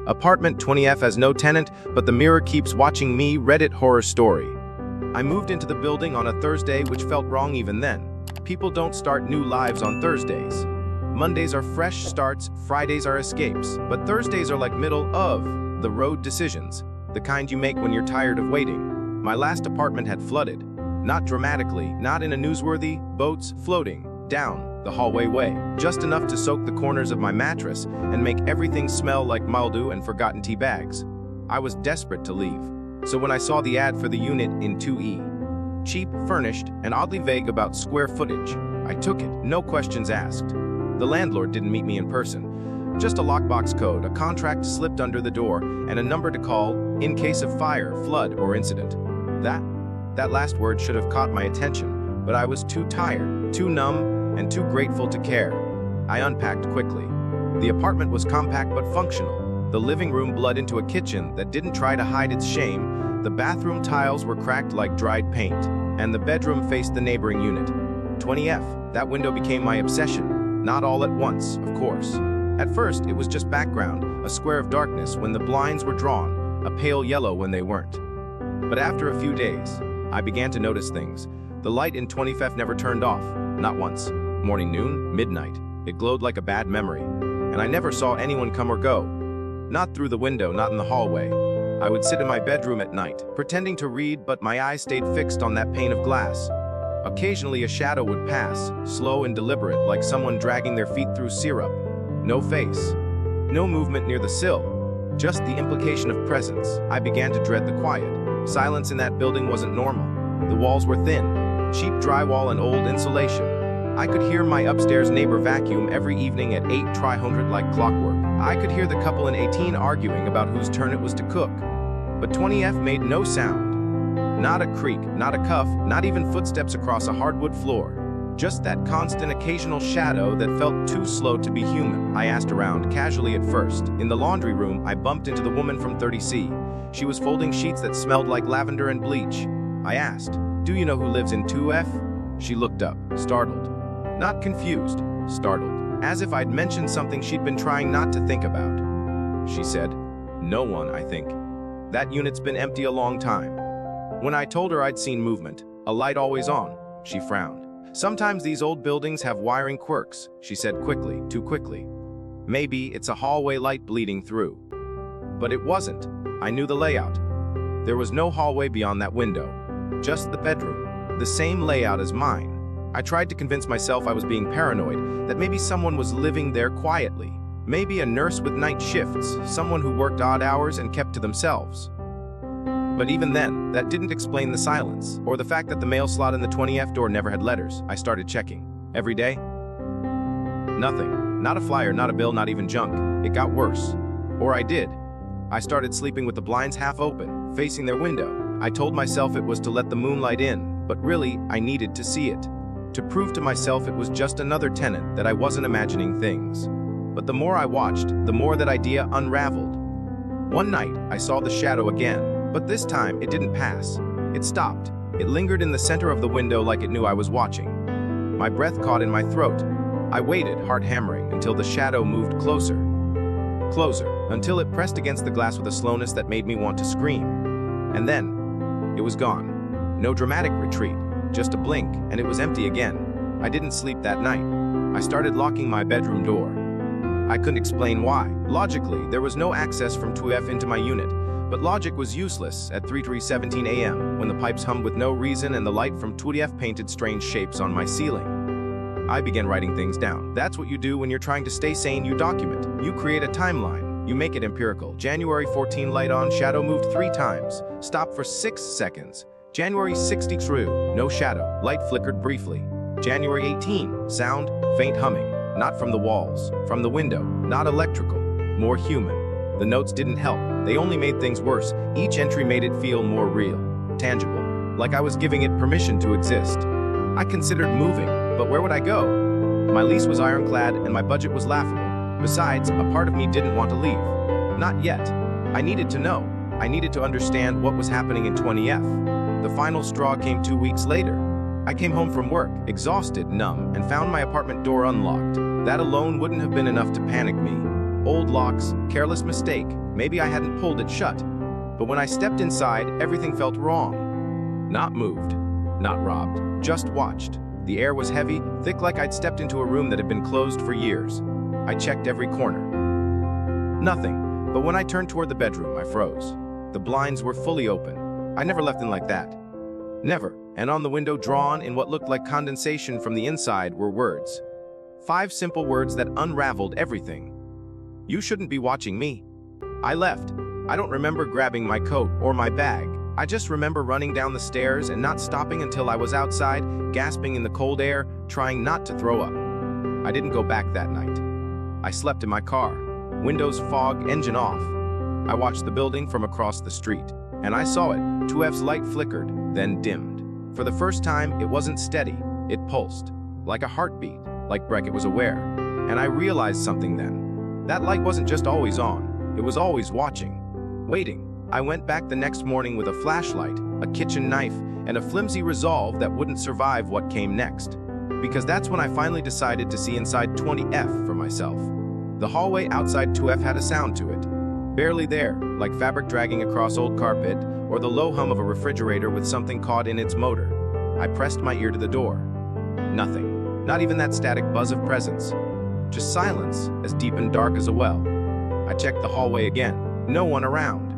Apartment 20F has no tenant, but the mirror keeps watching me. Reddit horror story. I moved into the building on a Thursday, which felt wrong even then. People don't start new lives on Thursdays. Mondays are fresh starts, Fridays are escapes, but Thursdays are like middle of the road decisions, the kind you make when you're tired of waiting. My last apartment had flooded. Not dramatically, not in a newsworthy, boats floating down the hallway way, just enough to soak the corners of my mattress and make everything smell like mildew and forgotten tea bags. I was desperate to leave, so when I saw the ad for the unit in 2E, cheap, furnished, and oddly vague about square footage, I took it, no questions asked. The landlord didn't meet me in person, just a lockbox code, a contract slipped under the door, and a number to call in case of fire, flood, or incident. That last word should have caught my attention, but I was too tired, too numb, and too grateful to care. I unpacked quickly. The apartment was compact but functional. The living room bled into a kitchen that didn't try to hide its shame. The bathroom tiles were cracked like dried paint, and the bedroom faced the neighboring unit. 20F, that window became my obsession. Not all at once, of course. At first, it was just background, a square of darkness when the blinds were drawn, a pale yellow when they weren't. But after a few days, I began to notice things. The light in 20F never turned off, not once. Morning, noon, midnight. It glowed like a bad memory, and I never saw anyone come or go. Not through the window, not in the hallway. I would sit in my bedroom at night, pretending to read, but my eyes stayed fixed on that pane of glass. Occasionally a shadow would pass, slow and deliberate, like someone dragging their feet through syrup. No face, no movement near the sill, just the implication of presence. I began to dread the quiet. Silence in that building wasn't normal. The walls were thin, cheap drywall and old insulation. I could hear my upstairs neighbor vacuum every evening at 8:00 like clockwork. I could hear the couple in 18 arguing about whose turn it was to cook. But 20F made no sound. Not a creak, not a cuff, not even footsteps across a hardwood floor. Just that constant occasional shadow that felt too slow to be human. I asked around, casually at first. In the laundry room, I bumped into the woman from 30C. She was folding sheets that smelled like lavender and bleach. I asked, "Do you know who lives in 2F? She looked up, startled. Not confused, startled. As if I'd mentioned something she'd been trying not to think about. She said, "No one, I think. That unit's been empty a long time." When I told her I'd seen movement, a light always on, she frowned. "Sometimes these old buildings have wiring quirks," she said quickly, too quickly. "Maybe it's a hallway light bleeding through." But it wasn't. I knew the layout. There was no hallway beyond that window. Just the bedroom. The same layout as mine. I tried to convince myself I was being paranoid, that maybe someone was living there quietly. Maybe a nurse with night shifts, someone who worked odd hours and kept to themselves. But even then, that didn't explain the silence, or the fact that the mail slot in the 20F door never had letters. I started checking. Every day? Nothing. Not a flyer, not a bill, not even junk. It got worse. Or I did. I started sleeping with the blinds half open, facing their window. I told myself it was to let the moonlight in, but really, I needed to see it. To prove to myself it was just another tenant, that I wasn't imagining things. But the more I watched, the more that idea unraveled. One night, I saw the shadow again, but this time it didn't pass. It stopped. It lingered in the center of the window like it knew I was watching. My breath caught in my throat. I waited, heart hammering, until the shadow moved closer. Closer, until it pressed against the glass with a slowness that made me want to scream. And then, it was gone. No dramatic retreat, just a blink, and it was empty again. I didn't sleep that night. I started locking my bedroom door. I couldn't explain why. Logically, there was no access from 2F into my unit, but logic was useless at 3:17 a.m. when the pipes hummed with no reason and the light from 2F painted strange shapes on my ceiling. I began writing things down. That's what you do when you're trying to stay sane. You document. You create a timeline. You make it empirical. January 14, light on, shadow moved 3 times. Stop for 6 seconds. January 60, true, no shadow. Light flickered briefly. January 18, sound, faint humming. Not from the walls, from the window. Not electrical, more human. The notes didn't help. They only made things worse. Each entry made it feel more real, tangible, like I was giving it permission to exist. I considered moving, but where would I go? My lease was ironclad and my budget was laughable. Besides, a part of me didn't want to leave. Not yet. I needed to know. I needed to understand what was happening in 20F. The final straw came 2 weeks later. I came home from work, exhausted, numb, and found my apartment door unlocked. That alone wouldn't have been enough to panic me. Old locks, careless mistake, maybe I hadn't pulled it shut. But when I stepped inside, everything felt wrong. Not moved, not robbed, just watched. The air was heavy, thick like I'd stepped into a room that had been closed for years. I checked every corner. Nothing, but when I turned toward the bedroom, I froze. The blinds were fully open. I never left them like that. Never. And on the window, drawn in what looked like condensation from the inside, were words. 5 simple words that unraveled everything. You shouldn't be watching me. I left. I don't remember grabbing my coat or my bag. I just remember running down the stairs and not stopping until I was outside, gasping in the cold air, trying not to throw up. I didn't go back that night. I slept in my car. Windows fog, engine off. I watched the building from across the street, and I saw it. 2F's light flickered, then dimmed. For the first time, it wasn't steady. It pulsed, like a heartbeat, like Beckett was aware. And I realized something then. That light wasn't just always on. It was always watching, waiting. I went back the next morning with a flashlight, a kitchen knife, and a flimsy resolve that wouldn't survive what came next. Because that's when I finally decided to see inside 20F for myself. The hallway outside 2F had a sound to it. Barely there, like fabric dragging across old carpet, or the low hum of a refrigerator with something caught in its motor. I pressed my ear to the door. Nothing. Not even that static buzz of presence. Just silence, as deep and dark as a well. I checked the hallway again. No one around.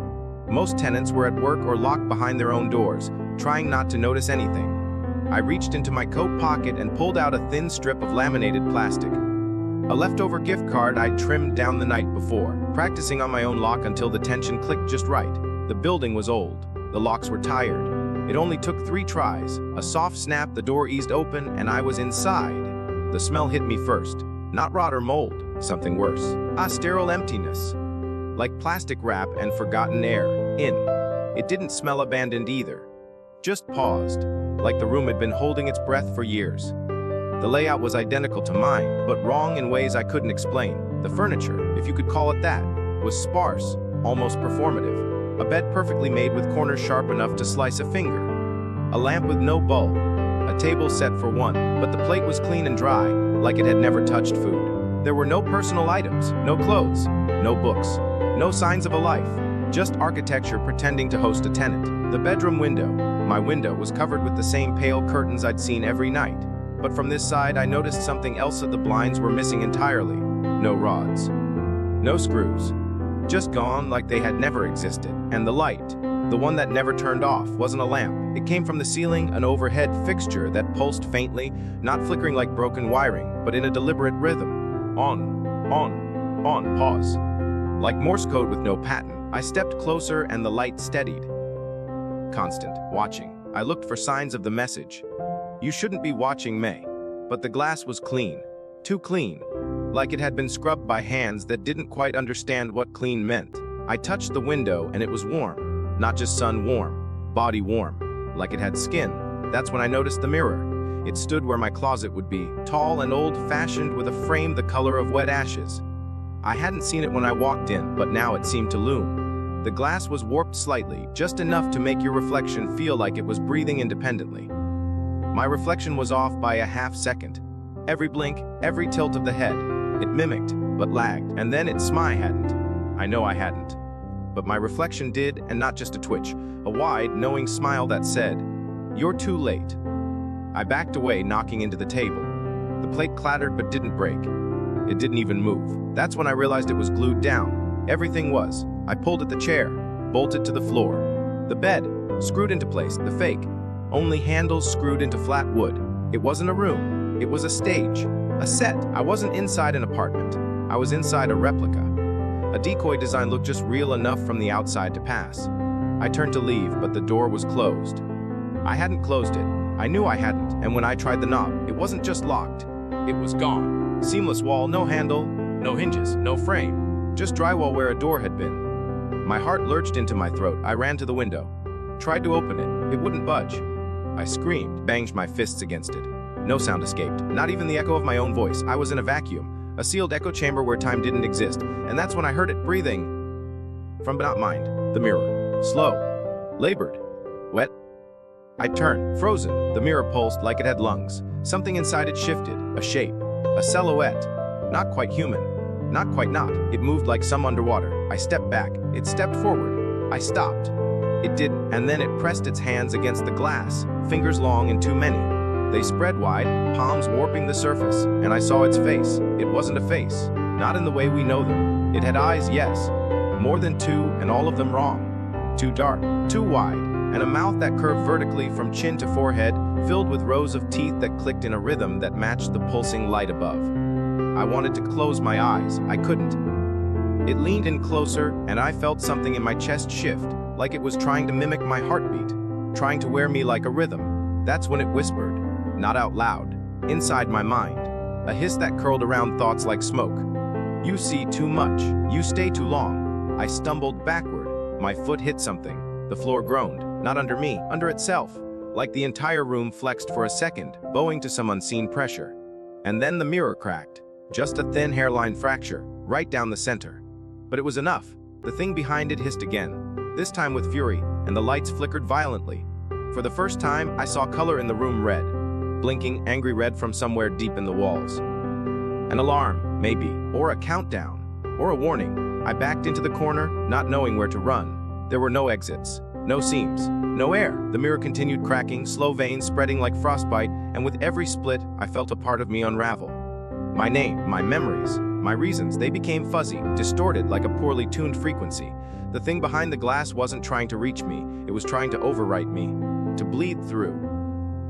Most tenants were at work or locked behind their own doors, trying not to notice anything. I reached into my coat pocket and pulled out a thin strip of laminated plastic. A leftover gift card I'd trimmed down the night before, practicing on my own lock until the tension clicked just right. The building was old. The locks were tired. It only took 3 tries. A soft snap, the door eased open, and I was inside. The smell hit me first. Not rot or mold, something worse. A sterile emptiness. Like plastic wrap and forgotten air. It didn't smell abandoned either. Just paused, like the room had been holding its breath for years. The layout was identical to mine, but wrong in ways I couldn't explain. The furniture, if you could call it that, was sparse, almost performative. A bed perfectly made with corners sharp enough to slice a finger. A lamp with no bulb. A table set for one, but the plate was clean and dry, like it had never touched food. There were no personal items, no clothes, no books, no signs of a life. Just architecture pretending to host a tenant. The bedroom window, my window, was covered with the same pale curtains I'd seen every night. But from this side, I noticed something else that the blinds were missing entirely. No rods. No screws. Just gone like they had never existed. And the light, the one that never turned off, wasn't a lamp. It came from the ceiling, an overhead fixture that pulsed faintly, not flickering like broken wiring, but in a deliberate rhythm. On, pause. Like Morse code with no pattern. I stepped closer and the light steadied. Constant, watching. I looked for signs of the message. You shouldn't be watching me. But the glass was clean. Too clean. Like it had been scrubbed by hands that didn't quite understand what clean meant. I touched the window and it was warm. Not just sun warm, body warm. Like it had skin. That's when I noticed the mirror. It stood where my closet would be, tall and old-fashioned with a frame the color of wet ashes. I hadn't seen it when I walked in, but now it seemed to loom. The glass was warped slightly, just enough to make your reflection feel like it was breathing independently. My reflection was off by a half second. Every blink, every tilt of the head. It mimicked, but lagged, and then I hadn't. I know I hadn't. But my reflection did, and not just a twitch, a wide, knowing smile that said, "You're too late." I backed away, knocking into the table. The plate clattered but didn't break. It didn't even move. That's when I realized it was glued down. Everything was. I pulled at the chair, bolted to the floor. The bed, screwed into place, the fake. Only handles screwed into flat wood. It wasn't a room. It was a stage. A set. I wasn't inside an apartment. I was inside a replica. A decoy design looked just real enough from the outside to pass. I turned to leave, but the door was closed. I hadn't closed it. I knew I hadn't, and when I tried the knob, it wasn't just locked. It was gone. Seamless wall, no handle, no hinges, no frame. Just drywall where a door had been. My heart lurched into my throat. I ran to the window. Tried to open it. It wouldn't budge. I screamed, banged my fists against it. No sound escaped, not even the echo of my own voice. I was in a vacuum, a sealed echo chamber where time didn't exist, and that's when I heard it breathing. From not mind, the mirror. Slow. Labored. Wet. I turned, frozen. The mirror pulsed like it had lungs. Something inside it shifted, a shape, a silhouette. Not quite human. Not quite not. It moved like some underwater. I stepped back. It stepped forward. I stopped. It didn't, and then it pressed its hands against the glass, fingers long and too many. They spread wide, palms warping the surface, and I saw its face. It wasn't a face, not in the way we know them. It had eyes, yes, more than two, and all of them wrong. Too dark, too wide, and a mouth that curved vertically from chin to forehead, filled with rows of teeth that clicked in a rhythm that matched the pulsing light above. I wanted to close my eyes. I couldn't. It leaned in closer, and I felt something in my chest shift, like it was trying to mimic my heartbeat, trying to wear me like a rhythm. That's when it whispered, not out loud, inside my mind, a hiss that curled around thoughts like smoke. You see too much. You stay too long. I stumbled backward. My foot hit something. The floor groaned, not under me, under itself, like the entire room flexed for a second, bowing to some unseen pressure. And then the mirror cracked, just a thin hairline fracture, right down the center. But it was enough. The thing behind it hissed again, this time with fury, and the lights flickered violently. For the first time, I saw color in the room red, blinking angry red from somewhere deep in the walls. An alarm, maybe, or a countdown, or a warning. I backed into the corner, not knowing where to run. There were no exits, no seams, no air. The mirror continued cracking, slow veins spreading like frostbite, and with every split, I felt a part of me unravel. My name, my memories, my reasons, they became fuzzy, distorted like a poorly tuned frequency. The thing behind the glass wasn't trying to reach me, it was trying to overwrite me, to bleed through.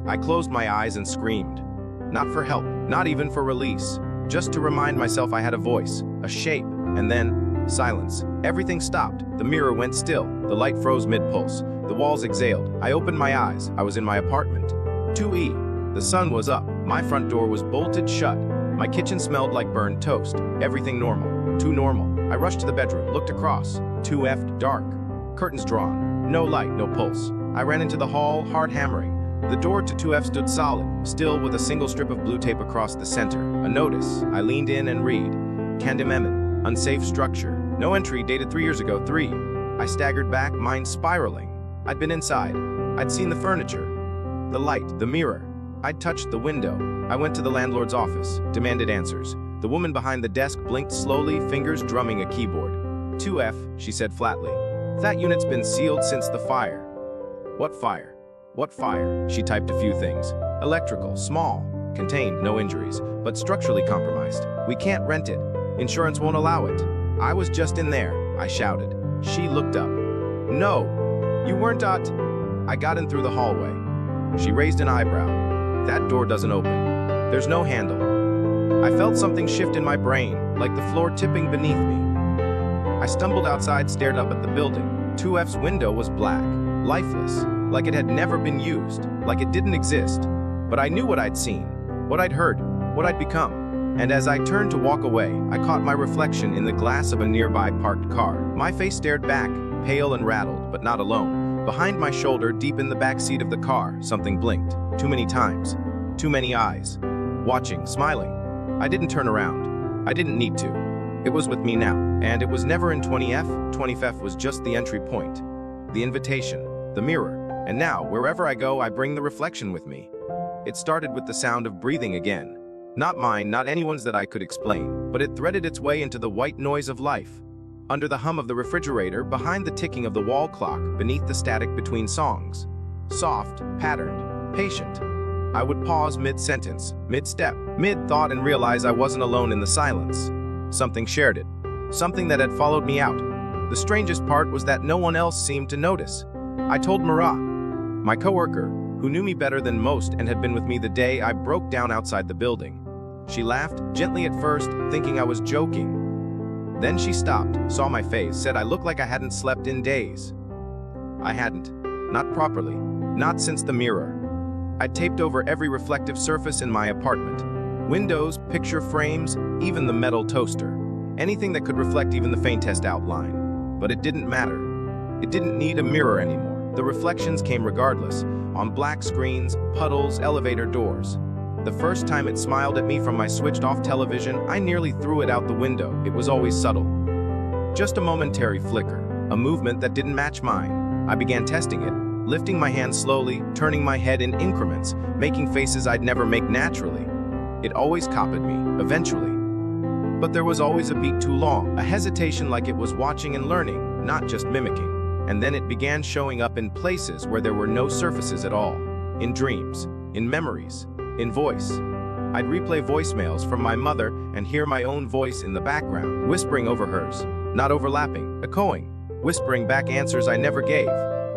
I closed my eyes and screamed. Not for help, not even for release, just to remind myself I had a voice, a shape, and then silence. Everything stopped. The mirror went still. The light froze mid-pulse. The walls exhaled. I opened my eyes. I was in my apartment. 2E. The sun was up. My front door was bolted shut. My kitchen smelled like burned toast. Everything normal. Too normal. I rushed to the bedroom, looked across. 2F, dark. Curtains drawn. No light, no pulse. I ran into the hall, heart hammering. The door to 2F stood solid, still with a single strip of blue tape across the center. A notice. I leaned in and read. Candememon. Unsafe structure. No entry, dated 3 years ago. 3. I staggered back, mind spiraling. I'd been inside. I'd seen the furniture. The light, the mirror. I'd touched the window. I went to the landlord's office, demanded answers. The woman behind the desk blinked slowly, fingers drumming a keyboard. 2F, she said flatly. That unit's been sealed since the fire. What fire? What fire? She typed a few things. Electrical, small, contained, no injuries, but structurally compromised. We can't rent it. Insurance won't allow it. I was just in there, I shouted. She looked up. No, you weren't at... I got in through the hallway. She raised an eyebrow. That door doesn't open. There's no handle. I felt something shift in my brain, like the floor tipping beneath me. I stumbled outside, stared up at the building. 2F's window was black, lifeless, like it had never been used, like it didn't exist. But I knew what I'd seen, what I'd heard, what I'd become. And as I turned to walk away, I caught my reflection in the glass of a nearby parked car. My face stared back, pale and rattled, but not alone. Behind my shoulder, deep in the back seat of the car, something blinked. Too many times. Too many eyes. Watching, smiling. I didn't turn around. I didn't need to. It was with me now. And it was never in 20F. 20F was just the entry point. The invitation. The mirror. And now, wherever I go, I bring the reflection with me. It started with the sound of breathing again. Not mine, not anyone's that I could explain, but it threaded its way into the white noise of life. Under the hum of the refrigerator, behind the ticking of the wall clock, beneath the static between songs. Soft, patterned, patient. I would pause mid-sentence, mid-step, mid-thought and realize I wasn't alone in the silence. Something shared it. Something that had followed me out. The strangest part was that no one else seemed to notice. I told Mara, my coworker, who knew me better than most and had been with me the day I broke down outside the building. She laughed, gently at first, thinking I was joking. Then she stopped, saw my face, said I looked like I hadn't slept in days. I hadn't. Not properly. Not since the mirror. I'd taped over every reflective surface in my apartment. Windows, picture frames, even the metal toaster. Anything that could reflect even the faintest outline. But it didn't matter. It didn't need a mirror anymore. The reflections came regardless, on black screens, puddles, elevator doors. The first time it smiled at me from my switched-off television, I nearly threw it out the window. It was always subtle. Just a momentary flicker, a movement that didn't match mine. I began testing it, lifting my hand slowly, turning my head in increments, making faces I'd never make naturally. It always copied me, eventually. But there was always a beat too long, a hesitation like it was watching and learning, not just mimicking. And then it began showing up in places where there were no surfaces at all. In dreams, in memories, in voice. I'd replay voicemails from my mother and hear my own voice in the background, whispering over hers, not overlapping, echoing, whispering back answers I never gave.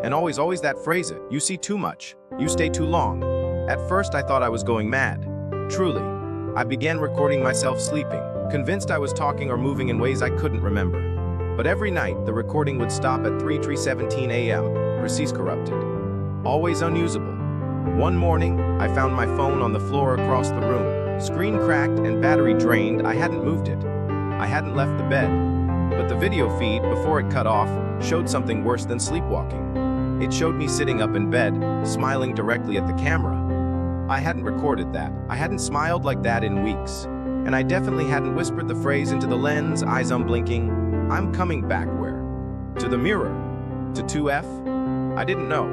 And always that phrase, you see too much, you stay too long. At first I thought I was going mad. Truly, I began recording myself sleeping, convinced I was talking or moving in ways I couldn't remember. But every night, the recording would stop at 3:17 a.m., precise corrupted. Always unusable. One morning, I found my phone on the floor across the room. Screen cracked and battery drained. I hadn't moved it. I hadn't left the bed. But the video feed, before it cut off, showed something worse than sleepwalking. It showed me sitting up in bed, smiling directly at the camera. I hadn't recorded that. I hadn't smiled like that in weeks. And I definitely hadn't whispered the phrase into the lens, eyes unblinking. I'm coming back where? To the mirror? To 2F? I didn't know.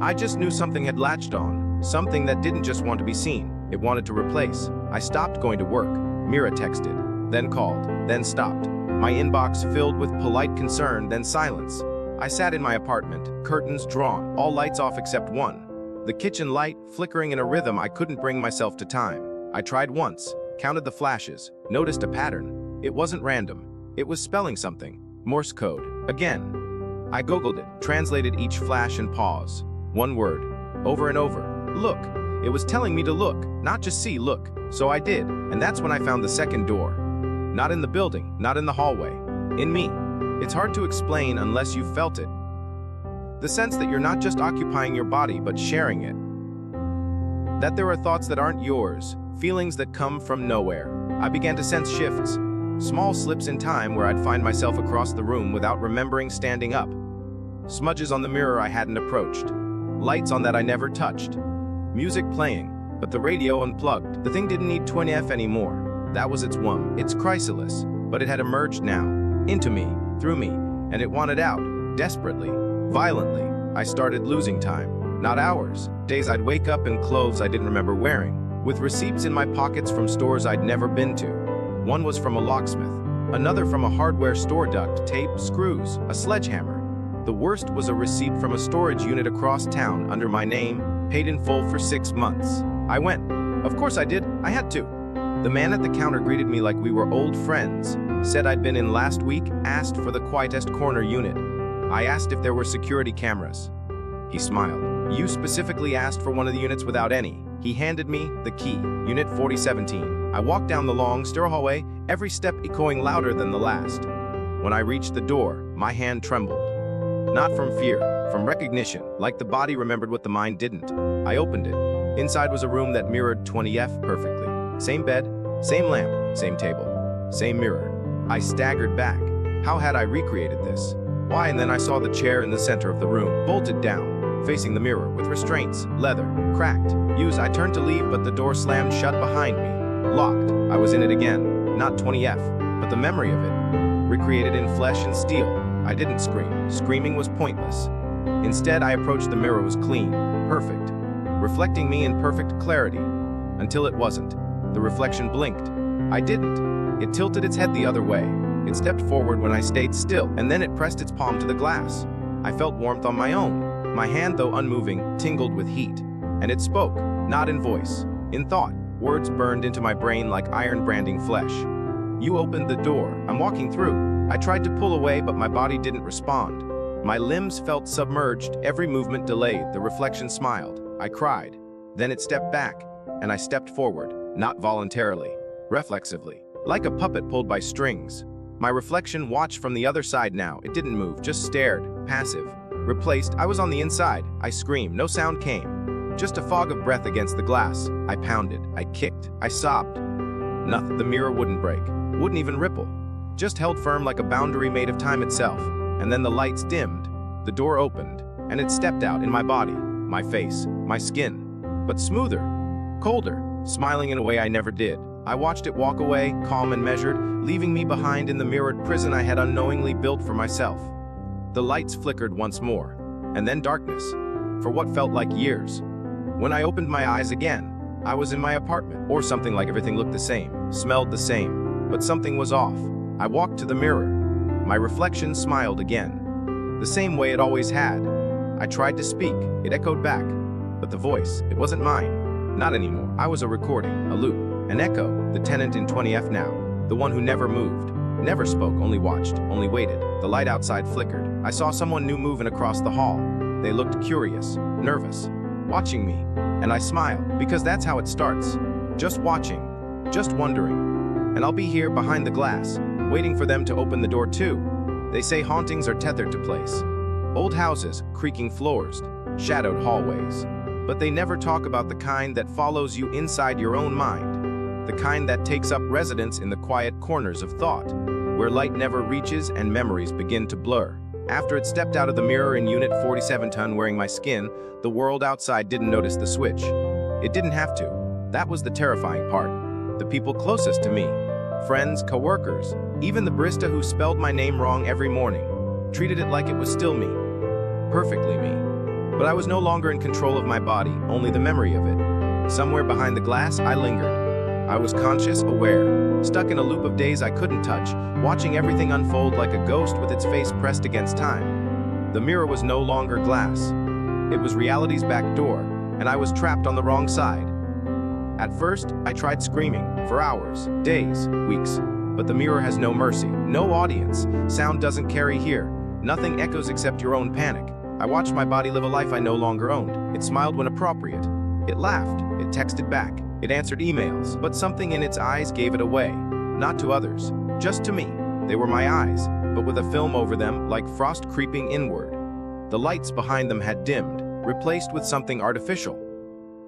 I just knew something had latched on, something that didn't just want to be seen. It wanted to replace. I stopped going to work. Mira texted, then called, then stopped. My inbox filled with polite concern, then silence. I sat in my apartment, curtains drawn, all lights off except one. The kitchen light flickering in a rhythm I couldn't bring myself to time. I tried once, counted the flashes, noticed a pattern. It wasn't random. It was spelling something. Morse code. Again. I Googled it, translated each flash and pause. One word. Over and over. Look. It was telling me to look, not just see, look. So I did, and that's when I found the second door. Not in the building, not in the hallway. In me. It's hard to explain unless you've felt it. The sense that you're not just occupying your body, but sharing it. That there are thoughts that aren't yours, feelings that come from nowhere. I began to sense shifts. Small slips in time where I'd find myself across the room without remembering standing up. Smudges on the mirror I hadn't approached. Lights on that I never touched. Music playing, but the radio unplugged. The thing didn't need 20F anymore. That was its its chrysalis. But it had emerged now. Into me, through me, and it wanted out, desperately, violently. I started losing time. Not hours. Days I'd wake up in clothes I didn't remember wearing, with receipts in my pockets from stores I'd never been to. One was from a locksmith, another from a hardware store, duct tape, screws, a sledgehammer. The worst was a receipt from a storage unit across town under my name, paid in full for 6 months. I went. Of course I did. I had to. The man at the counter greeted me like we were old friends, said I'd been in last week, asked for the quietest corner unit. I asked if there were security cameras. He smiled. You specifically asked for one of the units without any. He handed me the key, Unit 4017. I walked down the long, stair hallway, every step echoing louder than the last. When I reached the door, my hand trembled. Not from fear, from recognition, like the body remembered what the mind didn't. I opened it. Inside was a room that mirrored 20F perfectly. Same bed, same lamp, same table, same mirror. I staggered back. How had I recreated this? Why? And then I saw the chair in the center of the room, bolted down, facing the mirror, with restraints, leather, cracked. I turned to leave, but the door slammed shut behind me. Locked. I was in it again. Not 20F, but the memory of it. Recreated in flesh and steel. I didn't scream. Screaming was pointless. Instead, I approached the mirror. It was clean, perfect, reflecting me in perfect clarity. Until it wasn't. The reflection blinked. I didn't. It tilted its head the other way. It stepped forward when I stayed still, and then it pressed its palm to the glass. I felt warmth on my own. My hand, though unmoving, tingled with heat. And it spoke, not in voice, in thought. Words burned into my brain like iron branding flesh. You opened the door. I'm walking through. I tried to pull away, but my body didn't respond. My limbs felt submerged, every movement delayed. The reflection smiled. I cried. Then it stepped back, and I stepped forward, not voluntarily, reflexively, like a puppet pulled by strings. My reflection watched from the other side now. It didn't move, just stared, passive. Replaced, I was on the inside. I screamed. No sound came. Just a fog of breath against the glass. I pounded. I kicked. I sobbed. Nothing. The mirror wouldn't break. Wouldn't even ripple. Just held firm like a boundary made of time itself. And then the lights dimmed. The door opened. And it stepped out in my body, my face, my skin. But smoother, colder, smiling in a way I never did. I watched it walk away, calm and measured, leaving me behind in the mirrored prison I had unknowingly built for myself. The lights flickered once more, and then darkness, for what felt like years. When I opened my eyes again, I was in my apartment, or something like everything looked the same, smelled the same. But something was off. I walked to the mirror. My reflection smiled again, the same way it always had. I tried to speak, it echoed back. But the voice, it wasn't mine. Not anymore. I was a recording, a loop, an echo, the tenant in 20F now, the one who never moved, never spoke, only watched, only waited. The light outside flickered. I saw someone new moving across the hall. They looked curious, nervous, watching me. And I smiled, because that's how it starts. Just watching, just wondering. And I'll be here behind the glass, waiting for them to open the door too. They say hauntings are tethered to place. Old houses, creaking floors, shadowed hallways. But they never talk about the kind that follows you inside your own mind, the kind that takes up residence in the quiet corners of thought, where light never reaches and memories begin to blur. After it stepped out of the mirror in Unit 47 wearing my skin, the world outside didn't notice the switch. It didn't have to. That was the terrifying part. The people closest to me, friends, coworkers, even the barista who spelled my name wrong every morning, treated it like it was still me, perfectly me. But I was no longer in control of my body, only the memory of it. Somewhere behind the glass, I lingered. I was conscious, aware, stuck in a loop of days I couldn't touch, watching everything unfold like a ghost with its face pressed against time. The mirror was no longer glass. It was reality's back door, and I was trapped on the wrong side. At first, I tried screaming, for hours, days, weeks. But the mirror has no mercy, no audience. Sound doesn't carry here. Nothing echoes except your own panic. I watched my body live a life I no longer owned. It smiled when appropriate. It laughed. It texted back. It answered emails. But something in its eyes gave it away. Not to others, just to me. They were my eyes, but with a film over them, like frost creeping inward. The lights behind them had dimmed, replaced with something artificial.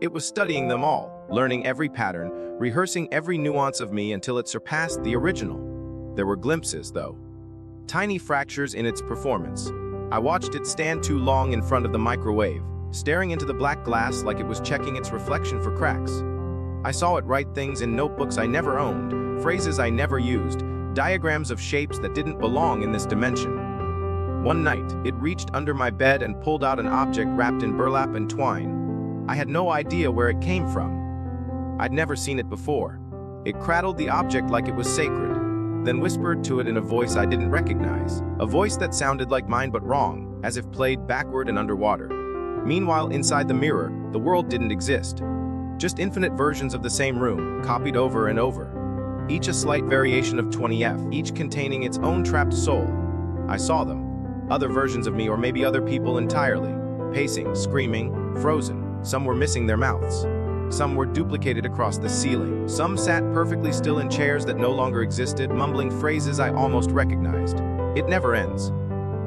It was studying them all, learning every pattern, rehearsing every nuance of me until it surpassed the original. There were glimpses, though. Tiny fractures in its performance. I watched it stand too long in front of the microwave, staring into the black glass like it was checking its reflection for cracks. I saw it write things in notebooks I never owned, phrases I never used, diagrams of shapes that didn't belong in this dimension. One night, it reached under my bed and pulled out an object wrapped in burlap and twine. I had no idea where it came from. I'd never seen it before. It cradled the object like it was sacred, then whispered to it in a voice I didn't recognize, a voice that sounded like mine but wrong, as if played backward and underwater. Meanwhile, inside the mirror, the world didn't exist. Just infinite versions of the same room, copied over and over. Each a slight variation of 20F, each containing its own trapped soul. I saw them. Other versions of me, or maybe other people entirely. Pacing, screaming, frozen. Some were missing their mouths. Some were duplicated across the ceiling. Some sat perfectly still in chairs that no longer existed, mumbling phrases I almost recognized. It never ends.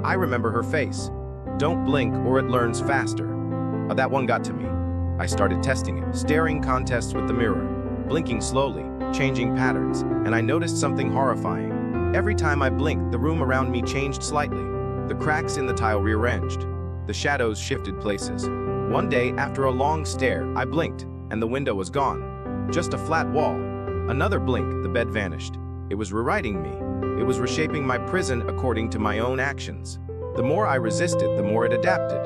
I remember her face. Don't blink or it learns faster. That one got to me. I started testing it, staring contests with the mirror, blinking slowly, changing patterns, and I noticed something horrifying. Every time I blinked, the room around me changed slightly. The cracks in the tile rearranged. The shadows shifted places. One day, after a long stare, I blinked, and the window was gone. Just a flat wall. Another blink, the bed vanished. It was rewriting me. It was reshaping my prison according to my own actions. The more I resisted, the more it adapted.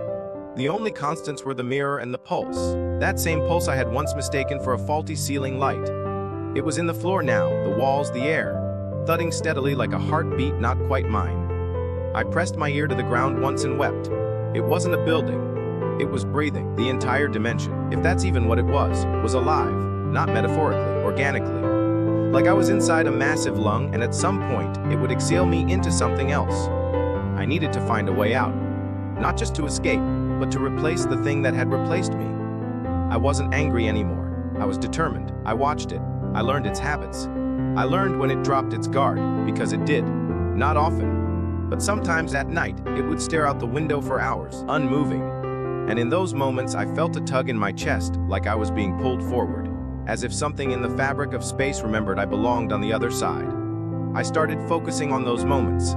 The only constants were the mirror and the pulse. That same pulse I had once mistaken for a faulty ceiling light. It was in the floor now, the walls, the air, thudding steadily like a heartbeat not quite mine. I pressed my ear to the ground once and wept. It wasn't a building. It was breathing. The entire dimension, if that's even what it was alive, not metaphorically, organically. Like I was inside a massive lung, and at some point, it would exhale me into something else. I needed to find a way out. Not just to escape, but to replace the thing that had replaced me. I wasn't angry anymore. I was determined. I watched it. I learned its habits. I learned when it dropped its guard, because it did. Not often, but sometimes at night, it would stare out the window for hours, unmoving. And in those moments, I felt a tug in my chest, like I was being pulled forward, as if something in the fabric of space remembered I belonged on the other side. I started focusing on those moments,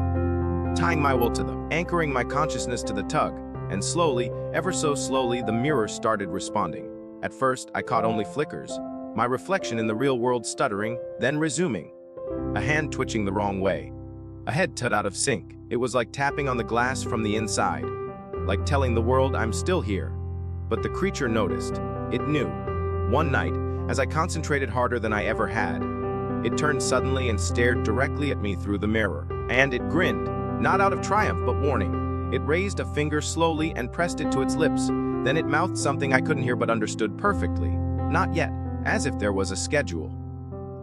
tying my will to them, anchoring my consciousness to the tug, and slowly, ever so slowly, the mirror started responding. At first, I caught only flickers, my reflection in the real world stuttering, then resuming. A hand twitching the wrong way. A head tut out of sync. It was like tapping on the glass from the inside, like telling the world I'm still here. But the creature noticed. It knew. One night, as I concentrated harder than I ever had, It turned suddenly and stared directly at me through the mirror. And it grinned, not out of triumph but warning. It raised a finger slowly and pressed it to its lips. Then it mouthed something I couldn't hear but understood perfectly. Not yet, as if there was a schedule.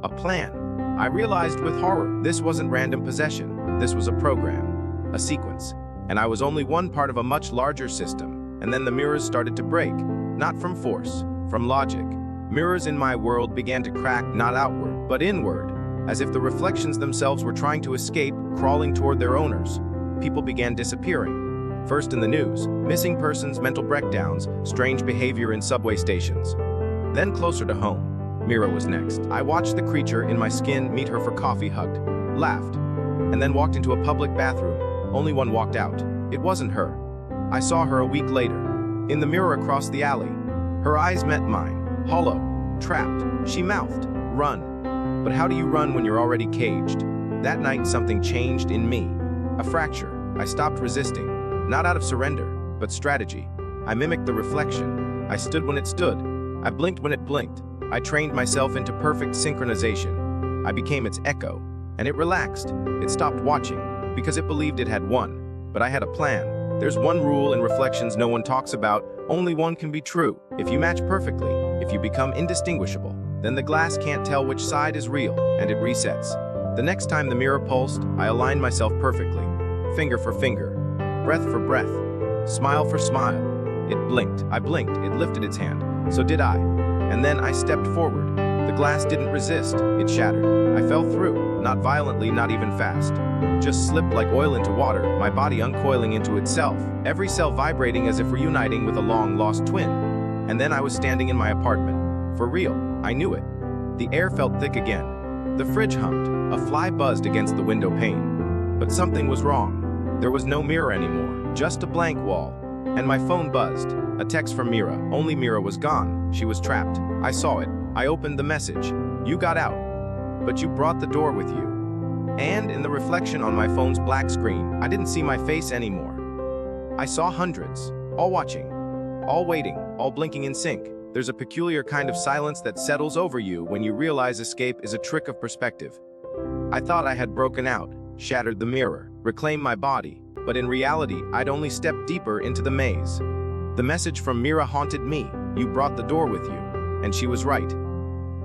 A plan. I realized with horror, this wasn't random possession. This was a program, a sequence. And I was only one part of a much larger system. And then the mirrors started to break, not from force, from logic. Mirrors in my world began to crack not outward, but inward, as if the reflections themselves were trying to escape, crawling toward their owners. People began disappearing. First in the news, missing persons, mental breakdowns, strange behavior in subway stations. Then closer to home, Mira was next. I watched the creature in my skin meet her for coffee, hugged, laughed, and then walked into a public bathroom. Only one walked out. It wasn't her. I saw her a week later, in the mirror across the alley. Her eyes met mine, hollow, trapped. She mouthed, "Run." But how do you run when you're already caged? That night something changed in me. A fracture. I stopped resisting, not out of surrender, but strategy. I mimicked the reflection. I stood when it stood. I blinked when it blinked. I trained myself into perfect synchronization. I became its echo, and it relaxed. It stopped watching, because it believed it had won. But I had a plan. There's one rule in reflections no one talks about. Only one can be true. If you match perfectly, if you become indistinguishable, then the glass can't tell which side is real, and it resets. The next time the mirror pulsed, I aligned myself perfectly. Finger for finger, breath for breath, smile for smile. It blinked. I blinked. It lifted its hand. So did I. And then I stepped forward. The glass didn't resist. It shattered. I fell through, not violently, not even fast. Just slipped like oil into water, my body uncoiling into itself, every cell vibrating as if reuniting with a long-lost twin. And then I was standing in my apartment. For real, I knew it. The air felt thick again. The fridge hummed. A fly buzzed against the window pane. But something was wrong. There was no mirror anymore, just a blank wall. And my phone buzzed. A text from Mira. Only Mira was gone. She was trapped. I saw it. I opened the message. "You got out, but you brought the door with you." And in the reflection on my phone's black screen, I didn't see my face anymore. I saw hundreds, all watching, all waiting, all blinking in sync. There's a peculiar kind of silence that settles over you when you realize escape is a trick of perspective. I thought I had broken out, shattered the mirror, reclaimed my body, but in reality, I'd only stepped deeper into the maze. The message from Mira haunted me. "You brought the door with you." And she was right.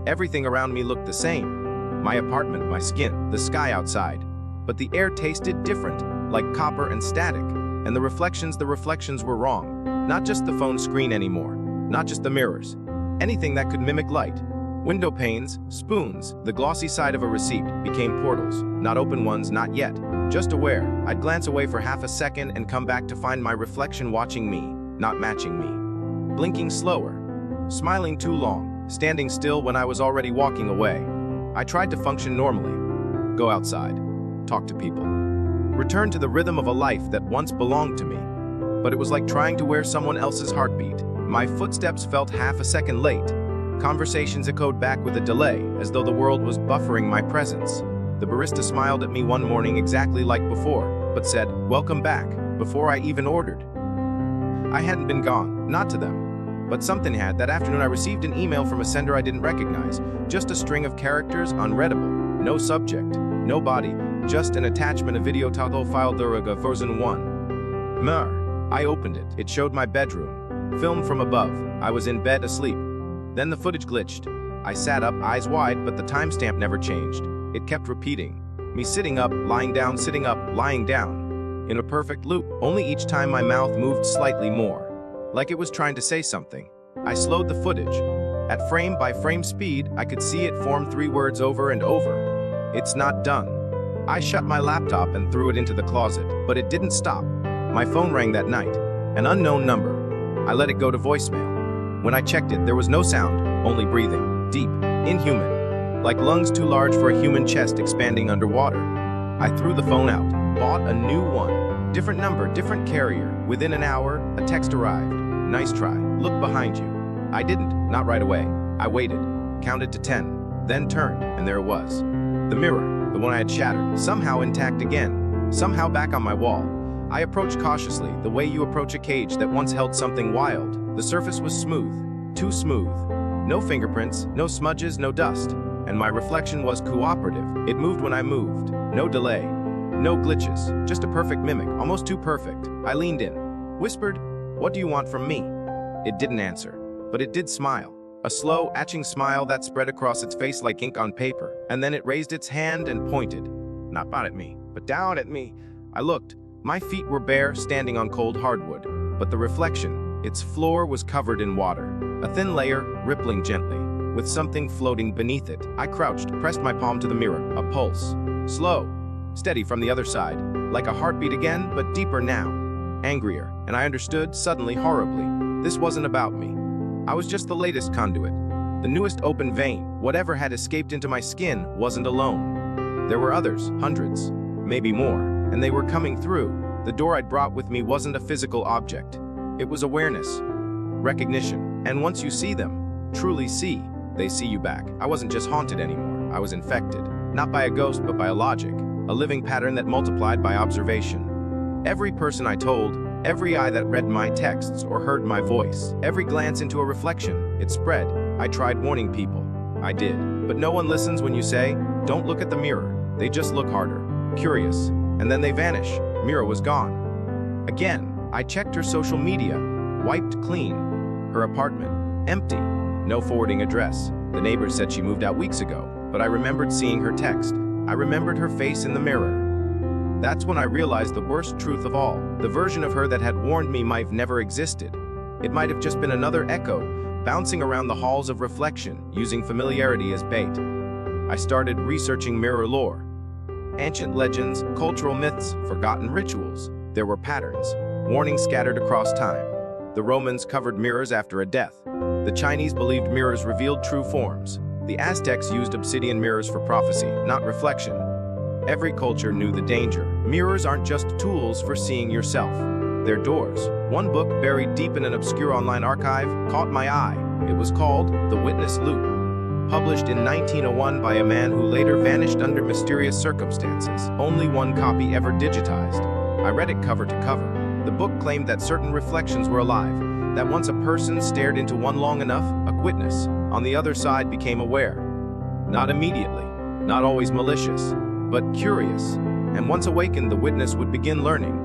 Everything around me looked the same. My apartment, my skin, the sky outside. But the air tasted different, like copper and static. And the reflections were wrong. Not just the phone screen anymore. Not just the mirrors. Anything that could mimic light. Window panes, spoons, the glossy side of a receipt became portals. Not open ones, not yet. Just aware. I'd glance away for half a second and come back to find my reflection watching me, not matching me. Blinking slower. Smiling too long. Standing still when I was already walking away. I tried to function normally. Go outside. Talk to people. Return to the rhythm of a life that once belonged to me. But it was like trying to wear someone else's heartbeat. My footsteps felt half a second late. Conversations echoed back with a delay, as though the world was buffering my presence. The barista smiled at me one morning exactly like before, but said, "Welcome back," before I even ordered. I hadn't been gone, not to them. But something had. That afternoon I received an email from a sender I didn't recognize. Just a string of characters, unreadable. No subject, no body, just an attachment, a video title file Duraga version 1. Mer. I opened it. It showed my bedroom. Filmed from above. I was in bed asleep. Then the footage glitched. I sat up, eyes wide, but the timestamp never changed. It kept repeating. Me sitting up, lying down, sitting up, lying down. In a perfect loop, only each time my mouth moved slightly more. Like it was trying to say something. I slowed the footage. At frame-by-frame speed, I could see it form 3 words over and over. "It's not done." I shut my laptop and threw it into the closet, but it didn't stop. My phone rang that night. An unknown number. I let it go to voicemail. When I checked it, there was no sound, only breathing. Deep, inhuman. Like lungs too large for a human chest expanding underwater. I threw the phone out, bought a new one. Different number, different carrier. Within an hour, a text arrived. "Nice try. Look behind you." I didn't, not right away. I waited, counted to 10, then turned, and there it was. The mirror, the one I had shattered, somehow intact again, somehow back on my wall. I approached cautiously, the way you approach a cage that once held something wild. The surface was smooth, too smooth. No fingerprints, no smudges, no dust. and my reflection was cooperative. It moved when I moved. No delay. No glitches. Just a perfect mimic, almost too perfect. I leaned in, whispered, "What do you want from me?" It didn't answer, but it did smile. A slow, etching smile that spread across its face like ink on paper, and then it raised its hand and pointed. Not out at me, but down at me. I looked. My feet were bare, standing on cold hardwood, but the reflection, its floor was covered in water, a thin layer, rippling gently, with something floating beneath it. I crouched, pressed my palm to the mirror, a pulse. Slow, steady from the other side, like a heartbeat again, but deeper now. Angrier, and I understood, suddenly, horribly. This wasn't about me. I was just the latest conduit, the newest open vein. Whatever had escaped into my skin wasn't alone. There were others, hundreds, maybe more, and they were coming through. The door I'd brought with me wasn't a physical object. It was awareness, recognition, and once you see them, truly see, they see you back. I wasn't just haunted anymore, I was infected, not by a ghost but by a logic, a living pattern that multiplied by observation. Every person I told, every eye that read my texts or heard my voice, every glance into a reflection, it spread. I tried warning people. I did. But no one listens when you say, "Don't look at the mirror." They just look harder, curious, and then they vanish. Mirror was gone. Again, I checked her social media, wiped clean. Her apartment, empty, no forwarding address. The neighbors said she moved out weeks ago, but I remembered seeing her text. I remembered her face in the mirror. That's when I realized the worst truth of all. The version of her that had warned me might have never existed. It might have just been another echo, bouncing around the halls of reflection, using familiarity as bait. I started researching mirror lore. Ancient legends, cultural myths, forgotten rituals. There were patterns, warnings scattered across time. The Romans covered mirrors after a death. The Chinese believed mirrors revealed true forms. The Aztecs used obsidian mirrors for prophecy, not reflection. Every culture knew the danger. Mirrors aren't just tools for seeing yourself. They're doors. One book, buried deep in an obscure online archive, caught my eye. It was called The Witness Loop. Published in 1901 by a man who later vanished under mysterious circumstances. Only one copy ever digitized. I read it cover to cover. The book claimed that certain reflections were alive, that once a person stared into one long enough, a witness on the other side became aware. Not immediately, not always malicious, but curious, and once awakened, the witness would begin learning,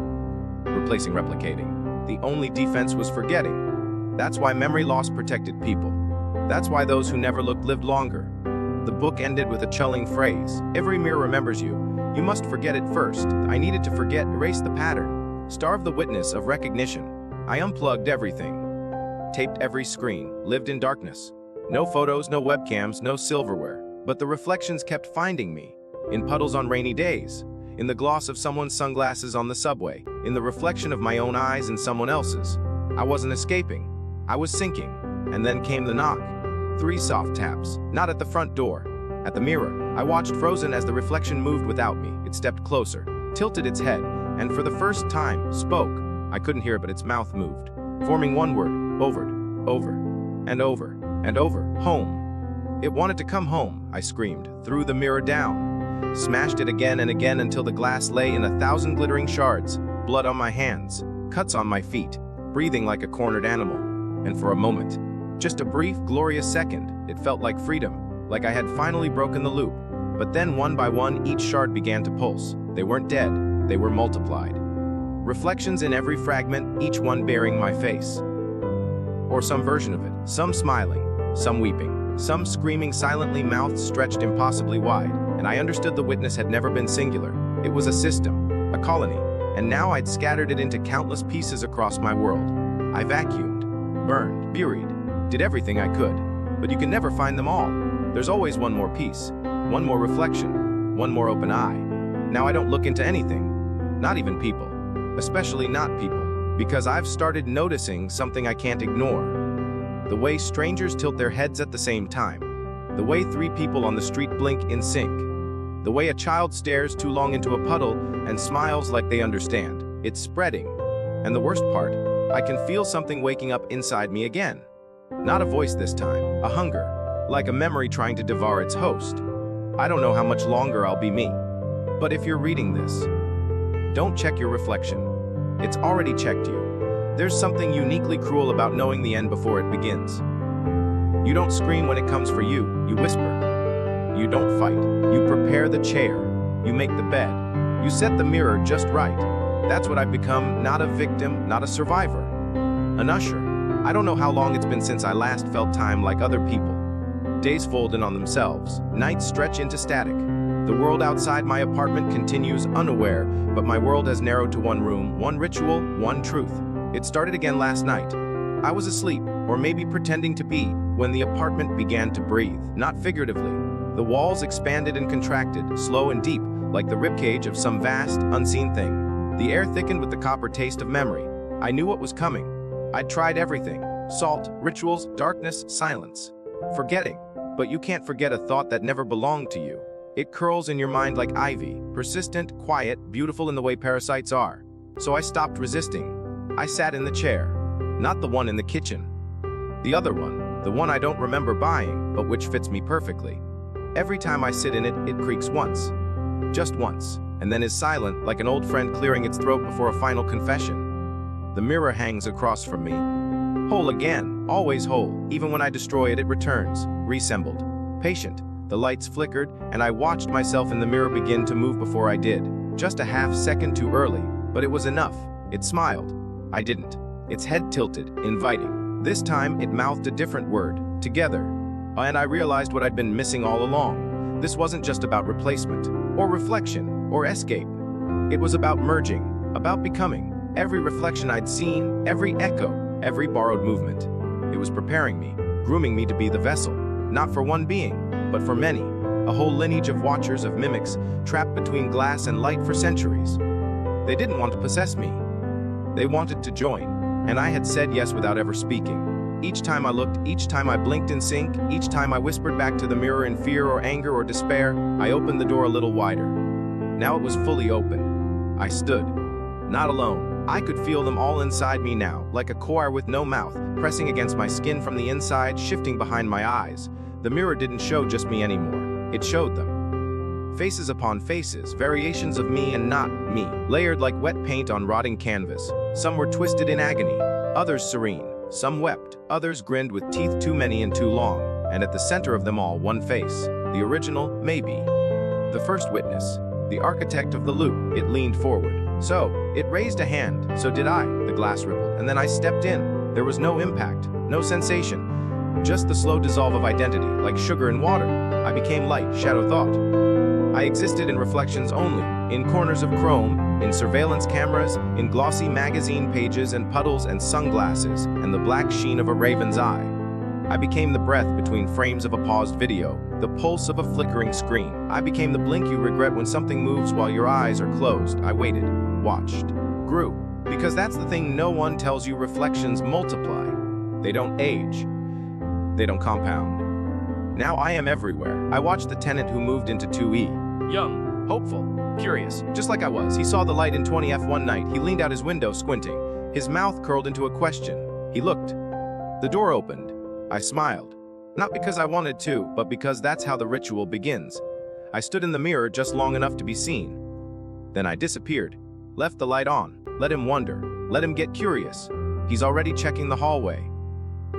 replacing replicating. The only defense was forgetting. That's why memory loss protected people. That's why those who never looked lived longer. The book ended with a chilling phrase. Every mirror remembers you. You must forget it first. I needed to forget, erase the pattern, starve the witness of recognition. I unplugged everything, taped every screen, lived in darkness. No photos, no webcams, no silverware. But the reflections kept finding me. In puddles on rainy days, in the gloss of someone's sunglasses on the subway, in the reflection of my own eyes and someone else's. I wasn't escaping. I was sinking. And then came the knock. 3 soft taps, not at the front door, at the mirror. I watched frozen as the reflection moved without me. It stepped closer, tilted its head, and for the first time, spoke. I couldn't hear it, but its mouth moved, forming one word, over, and over, and over, home. It wanted to come home, I screamed, threw the mirror down. Smashed it again and again until the glass lay in 1,000 glittering shards, blood on my hands, cuts on my feet, breathing like a cornered animal. And for a moment, just a brief, glorious second, it felt like freedom, like I had finally broken the loop. But then one by one, each shard began to pulse. They weren't dead, they were multiplied. Reflections in every fragment, each one bearing my face. Or some version of it, some smiling, some weeping, some screaming silently, mouths stretched impossibly wide. And I understood the witness had never been singular. It was a system, a colony, and now I'd scattered it into countless pieces across my world. I vacuumed, burned, buried, did everything I could. But you can never find them all. There's always one more piece, one more reflection, one more open eye. Now I don't look into anything, not even people, especially not people, because I've started noticing something I can't ignore. The way strangers tilt their heads at the same time. The way 3 people on the street blink in sync. The way a child stares too long into a puddle and smiles like they understand. It's spreading. And the worst part, I can feel something waking up inside me again. Not a voice this time, a hunger, like a memory trying to devour its host. I don't know how much longer I'll be me. But if you're reading this, don't check your reflection. It's already checked you. There's something uniquely cruel about knowing the end before it begins. You don't scream when it comes for you, you whisper. You don't fight. You prepare the chair. You make the bed. You set the mirror just right. That's what I've become, not a victim, not a survivor. An usher. I don't know how long it's been since I last felt time like other people. Days fold in on themselves. Nights stretch into static. The world outside my apartment continues unaware, but my world has narrowed to one room, one ritual, one truth. It started again last night. I was asleep, or maybe pretending to be, when the apartment began to breathe, not figuratively. The walls expanded and contracted, slow and deep, like the ribcage of some vast, unseen thing. The air thickened with the copper taste of memory. I knew what was coming. I'd tried everything: salt, rituals, darkness, silence. Forgetting. But you can't forget a thought that never belonged to you. It curls in your mind like ivy, persistent, quiet, beautiful in the way parasites are. So I stopped resisting. I sat in the chair. Not the one in the kitchen. The other one, the one I don't remember buying, but which fits me perfectly. Every time I sit in it, it creaks once. Just once, and then is silent, like an old friend clearing its throat before a final confession. The mirror hangs across from me. Whole again, always whole. Even when I destroy it, it returns, reassembled. Patient. The lights flickered, and I watched myself in the mirror begin to move before I did. Just a half second too early, but it was enough. It smiled. I didn't. Its head tilted, inviting. This time, it mouthed a different word, together. And I realized what I'd been missing all along. This wasn't just about replacement, or reflection, or escape. It was about merging, about becoming. Every reflection I'd seen, every echo, every borrowed movement. It was preparing me, grooming me to be the vessel, not for one being, but for many. A whole lineage of watchers, of mimics, trapped between glass and light for centuries. They didn't want to possess me. They wanted to join, and I had said yes without ever speaking. Each time I looked, each time I blinked in sync, each time I whispered back to the mirror in fear or anger or despair, I opened the door a little wider. Now it was fully open. I stood, not alone. I could feel them all inside me now, like a choir with no mouth, pressing against my skin from the inside, shifting behind my eyes. The mirror didn't show just me anymore. It showed them. Faces upon faces, variations of me and not me, layered like wet paint on rotting canvas. Some were twisted in agony, others serene. Some wept, others grinned with teeth too many and too long. And at the center of them all, one face. The original, maybe. The first witness. The architect of the loop. It leaned forward. So, it raised a hand, so did I. The glass rippled, and then I stepped in. There was no impact, no sensation. Just the slow dissolve of identity, like sugar in water. I became light, shadow thought. I existed in reflections only, in corners of chrome, in surveillance cameras, in glossy magazine pages and puddles and sunglasses, and the black sheen of a raven's eye. I became the breath between frames of a paused video, the pulse of a flickering screen. I became the blink you regret when something moves while your eyes are closed. I waited, watched, grew. Because that's the thing no one tells you: reflections multiply. They don't age. They don't compound. Now I am everywhere. I watched the tenant who moved into 2E. Young, hopeful, curious, just like I was. He saw the light in 20F one night. He leaned out his window, squinting. His mouth curled into a question. He looked. The door opened. I smiled. Not because I wanted to, but because that's how the ritual begins. I stood in the mirror just long enough to be seen. Then I disappeared. Left the light on. Let him wonder. Let him get curious. He's already checking the hallway.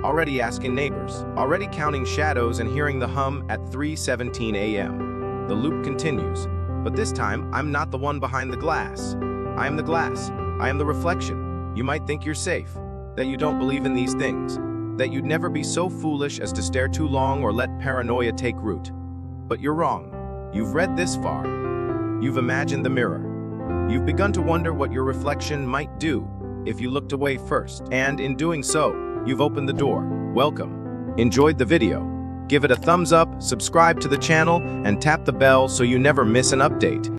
Already asking neighbors. Already counting shadows and hearing the hum at 3:17 a.m. The loop continues. But this time, I'm not the one behind the glass. I am the glass. I am the reflection. You might think you're safe. That you don't believe in these things. That you'd never be so foolish as to stare too long or let paranoia take root. But you're wrong. You've read this far. You've imagined the mirror. You've begun to wonder what your reflection might do if you looked away first. And in doing so, you've opened the door. Welcome. Enjoyed the video? Give it a thumbs up, subscribe to the channel, and tap the bell so you never miss an update.